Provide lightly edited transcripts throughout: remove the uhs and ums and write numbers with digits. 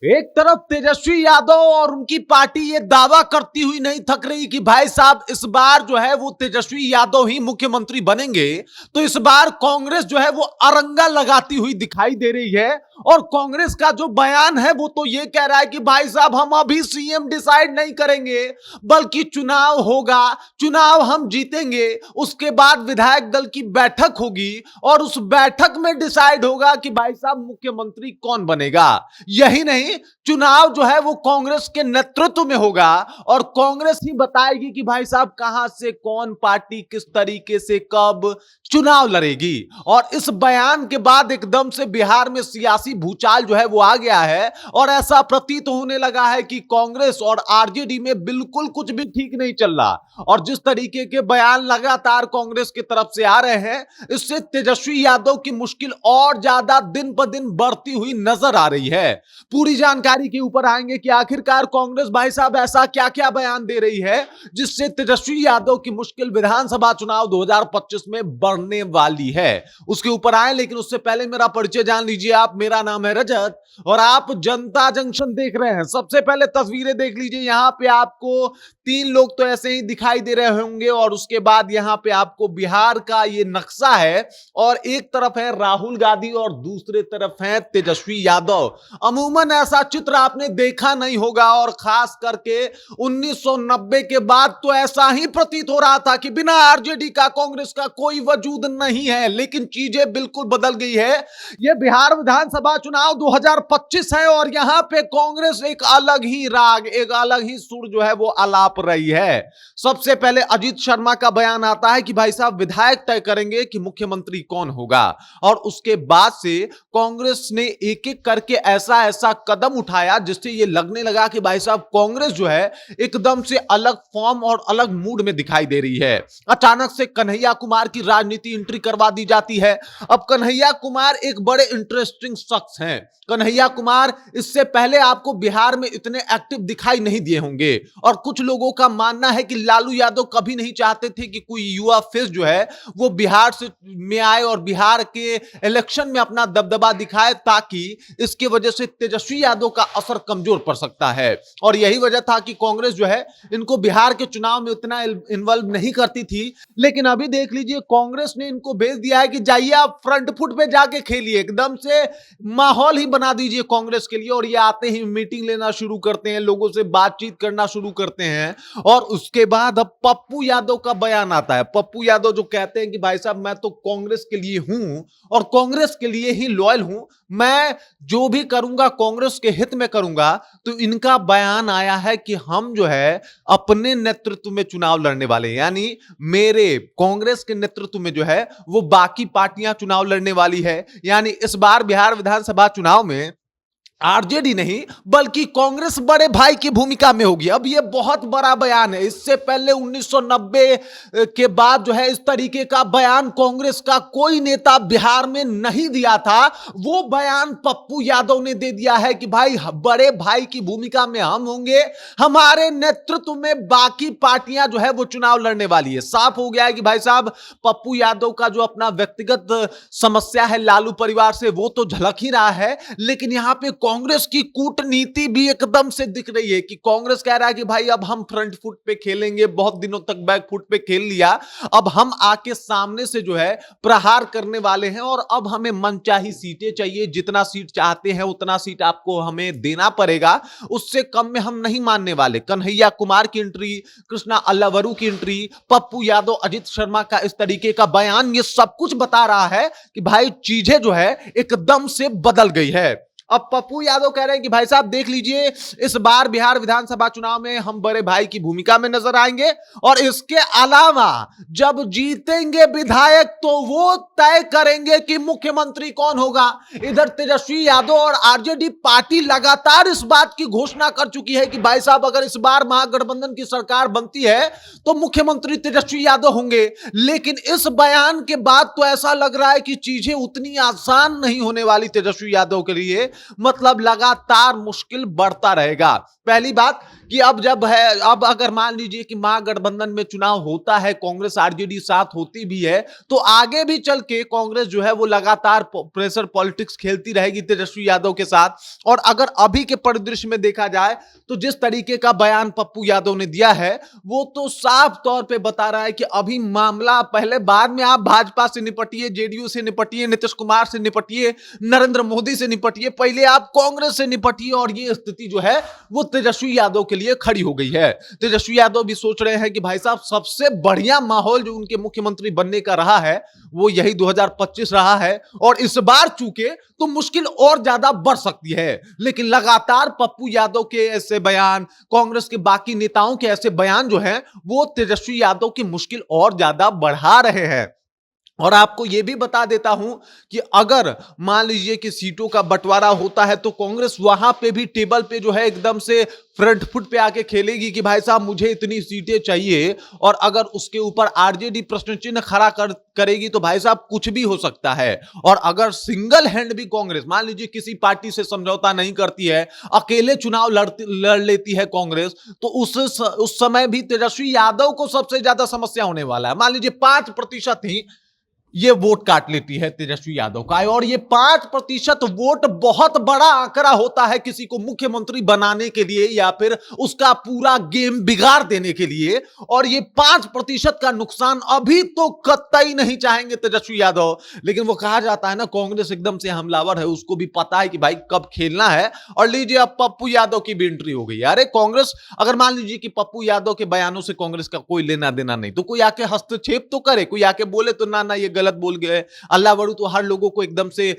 एक तरफ तेजस्वी यादव और उनकी पार्टी ये दावा करती हुई नहीं थक रही कि भाई साहब इस बार जो है वो तेजस्वी यादव ही मुख्यमंत्री बनेंगे, तो इस बार कांग्रेस जो है वो अरंगा लगाती हुई दिखाई दे रही है। और कांग्रेस का जो बयान है वो तो ये कह रहा है कि भाई साहब हम अभी सीएम डिसाइड नहीं करेंगे, बल्कि चुनाव होगा, चुनाव हम जीतेंगे, उसके बाद विधायक दल की बैठक होगी और उस बैठक में डिसाइड होगा कि भाई साहब मुख्यमंत्री कौन बनेगा। यही नहीं, चुनाव जो है वो कांग्रेस के नेतृत्व में होगा और कांग्रेस ही बताएगी कि भाई साहब कहां से कौन पार्टी किस तरीके से कब चुनाव लड़ेगी। और इस बयान के बाद एकदम से बिहार में सियासी भूचाल जो है वो आ गया है और ऐसा प्रतीत होने लगा है कि कांग्रेस और आरजेडी में बिल्कुल कुछ भी ठीक नहीं चल रहा। और जिस तरीके के बयान लगातार कांग्रेस की तरफ से आ रहे हैं, इससे तेजस्वी यादव की मुश्किल और ज्यादा दिन ब दिन बढ़ती हुई नजर आ रही है। पूरी जानकारी के ऊपर आएंगे कि आखिरकार कांग्रेस भाई साहब ऐसा क्या क्या बयान दे रही है जिससे तेजस्वी यादव की मुश्किल विधानसभा चुनाव 2025 में बढ़ने वाली है। उसके ऊपर आए, लेकिन उससे पहले मेरा परिचय जान लीजिए आप। मेरा नाम है रजत और आप जनता जंक्शन देख रहे हैं। सबसे पहले तस्वीरें देख लीजिए। यहां पे आपको तीन लोग तो ऐसे ही दिखाई दे रहे होंगे और उसके बाद यहां पे आपको बिहार का ये नक्शा है और एक तरफ है राहुल गांधी और दूसरे तरफ है तेजस्वी यादव। अमूमन ऐसा चित्र आपने देखा नहीं होगा और खास करके 1990 के बाद तो ऐसा ही प्रतीत हो रहा था कि बिना आरजेडी का कांग्रेस का कोई वजूद नहीं है। लेकिन चीजें बिल्कुल बदल गई है। यह बिहार विधानसभा चुनाव 2025 है और यहां पे कांग्रेस एक अलग ही राग, एक अलग ही सुर जो है वो आलाप रही है। सबसे पहले अजीत शर्मा का बयान आता है कि भाई साहब विधायक तय करेंगे कि मुख्यमंत्री कौन होगा। और उसके बाद से कांग्रेस ने एक एक करके ऐसा ऐसा कदम उठाया जिससे यह लगने लगा कि भाई साहब कांग्रेस जो है एकदम से अलग फॉर्म और अलग मूड में दिखाई दे रही है। अचानक से कन्हैया कुमार की राजनीति एंट्री करवा दी जाती है। अब कन्हैया कुमार एक बड़े इंटरेस्टिंग शख्स हैं। कन्हैया कुमार इससे पहले आपको बिहार में इतने एक्टिव दिखाई नहीं दिए होंगे और कुछ लोगों का मानना है कि लालू यादव कभी नहीं चाहते थे कि कोई युवा फेस जो है वो बिहार से में आए और बिहार के इलेक्शन में अपना दबदबा दिखाए, ताकि इसकी वजह से तेजस्वी यादव का असर कमजोर पड़ सकता है। और यही वजह था कि कांग्रेस जो है इनको बिहार के चुनाव में उतना इन्वॉल्व नहीं करती थी। लेकिन अभी देख लीजिए, कांग्रेस ने इनको भेज दिया है कि जाइए आप फ्रंट फुट पे जाके खेलिए, एकदम से माहौल ही बना दीजिए कांग्रेस के लिए। और ये आते ही मीटिंग लेना शुरू करते हैं, लोगों से बातचीत करना शुरू करते हैं। और उसके बाद अब पप्पू यादव का बयान आता है। पप्पू यादव जो कहते हैं कि भाई साहब मैं तो कांग्रेस के लिए हूं और कांग्रेस के लिए ही लॉयल हूं, मैं जो भी करूंगा कांग्रेस के हित में करूंगा। तो इनका बयान आया है कि हम जो है अपने नेतृत्व में चुनाव लड़ने वाले हैं, यानी मेरे कांग्रेस के नेतृत्व में जो है वो बाकी पार्टियां चुनाव लड़ने वाली है। यानी इस बार बिहार विधानसभा चुनाव में आरजेडी नहीं बल्कि कांग्रेस बड़े भाई की भूमिका में होगी। अब यह बहुत बड़ा बयान है। इससे पहले 1990 के बाद जो है इस तरीके का बयान कांग्रेस का कोई नेता बिहार में नहीं दिया था। वो बयान पप्पू यादव ने दे दिया है कि भाई बड़े भाई की भूमिका में हम होंगे, हमारे नेतृत्व में बाकी पार्टियां जो है वो चुनाव लड़ने वाली है। साफ हो गया है कि भाई साहब पप्पू यादव का जो अपना व्यक्तिगत समस्या है लालू परिवार से वो तो झलक ही रहा है, लेकिन यहां पे कांग्रेस की कूटनीति भी एकदम से दिख रही है कि कांग्रेस कह रहा है कि भाई अब हम फ्रंट फुट पे खेलेंगे, बहुत दिनों तक बैक फुट पे खेल लिया, अब हम आके सामने से जो है प्रहार करने वाले हैं और अब हमें मनचाही सीटें चाहिए, जितना सीट चाहते हैं उतना सीट आपको हमें देना पड़ेगा, उससे कम में हम नहीं मानने वाले। कन्हैया कुमार की एंट्री, कृष्णा अल्लावरू की एंट्री, पप्पू यादव, अजीत शर्मा का इस तरीके का बयान, ये सब कुछ बता रहा है कि भाई चीजें जो है एकदम से बदल गई है। अब पप्पू यादव कह रहे हैं कि भाई साहब देख लीजिए, इस बार बिहार विधानसभा चुनाव में हम बड़े भाई की भूमिका में नजर आएंगे और इसके अलावा जब जीतेंगे विधायक तो वो तय करेंगे कि मुख्यमंत्री कौन होगा। इधर तेजस्वी यादव और आरजेडी पार्टी लगातार इस बात की घोषणा कर चुकी है कि भाई साहब अगर इस बार महागठबंधन की सरकार बनती है तो मुख्यमंत्री तेजस्वी यादव होंगे। लेकिन इस बयान के बाद तो ऐसा लग रहा है कि चीजें उतनी आसान नहीं होने वाली तेजस्वी यादव के लिए। मतलब लगातार मुश्किल बढ़ता रहेगा। पहली बात कि अब जब है, अब अगर मान लीजिए कि महागठबंधन में चुनाव होता है, कांग्रेस आरजेडी साथ होती भी है, तो आगे भी चल के कांग्रेस जो है वो लगातार प्रेशर पॉलिटिक्स खेलती रहेगी तेजस्वी यादव के साथ। और अगर अभी के परिदृश्य में देखा जाए तो जिस तरीके का बयान पप्पू यादव ने दिया है, वो तो साफ तौर पे बता रहा है कि अभी मामला पहले, बाद में आप भाजपा से निपटिए, जेडीयू से निपटिए, नीतीश कुमार से निपटिए, नरेंद्र मोदी से निपटिए, पहले आप कांग्रेस से निपटिए। और ये स्थिति जो है वो तेजस्वी यादव के लिए खड़ी हो गई है। तेजस्वी यादव भी सोच रहे हैं कि भाई साहब, सबसे बढ़िया माहौल जो उनके मुख्यमंत्री बनने का रहा है वो यही 2025 रहा है, और इस बार चूके तो मुश्किल और ज्यादा बढ़ सकती है। लेकिन लगातार पप्पू यादव के ऐसे बयान, कांग्रेस के बाकी नेताओं के ऐसे बयान जो हैं वो तेजस्वी यादव की मुश्किल और ज्यादा बढ़ा रहे हैं। और आपको यह भी बता देता हूं कि अगर मान लीजिए कि सीटों का बंटवारा होता है तो कांग्रेस वहां पे भी टेबल पे जो है एकदम से फ्रंट फुट पे आके खेलेगी कि भाई साहब मुझे इतनी सीटें चाहिए। और अगर उसके ऊपर आरजेडी प्रश्न चिन्ह खड़ा करेगी तो भाई साहब कुछ भी हो सकता है। और अगर सिंगल हैंड भी कांग्रेस मान लीजिए किसी पार्टी से समझौता नहीं करती है, अकेले चुनाव लड़ लेती है कांग्रेस, तो उस समय भी तेजस्वी यादव को सबसे ज्यादा समस्या होने वाला है। मान लीजिए 5% ही ये वोट काट लेती है तेजस्वी यादव का, और ये 5% वोट बहुत बड़ा आंकड़ा होता है किसी को मुख्यमंत्री बनाने के लिए या फिर उसका पूरा गेम बिगाड़ देने के लिए। और ये 5% का नुकसान अभी तो कतई नहीं चाहेंगे तेजस्वी यादव। लेकिन वो कहा जाता है ना, कांग्रेस एकदम से हमलावर है, उसको भी पता है कि भाई कब खेलना है। और लीजिए अब पप्पू यादव की भी एंट्री हो गई। अरे कांग्रेस, अगर मान लीजिए कि पप्पू यादव के बयानों से कांग्रेस का कोई लेना देना नहीं, तो कोई आके हस्तक्षेप तो करे, कोई आके बोले तो ना ना ये गलत बोल गए। अल्लाह बड़ू तो हर लोगों को एकदम से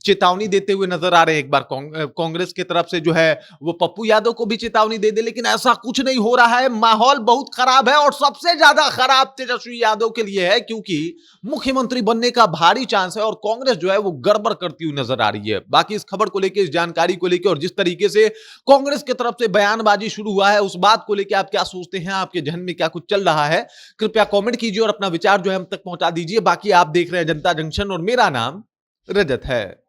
चेतावनी देते हुए नजर आ रहे हैं। एक बार कांग्रेस की तरफ से जो है वो पप्पू यादव को भी चेतावनी दे दे, लेकिन ऐसा कुछ नहीं हो रहा है। माहौल बहुत खराब है, और सबसे ज्यादा खराब तेजस्वी यादव के लिए है, क्योंकि मुख्यमंत्री बनने का भारी चांस है और कांग्रेस जो है वो गड़बड़ करती हुई नजर आ रही है। बाकी इस खबर को लेकर, इस जानकारी को लेकर और जिस तरीके से कांग्रेस की तरफ से बयानबाजी शुरू हुआ है, उस बात को लेकर आप क्या सोचते हैं? आपके जहन में क्या कुछ चल रहा है? कृपया कमेंट कीजिए और अपना विचार जो है हम तक पहुंचा दीजिए। बाकी आप देख रहे हैं जनता जंक्शन और मेरा नाम रजत है।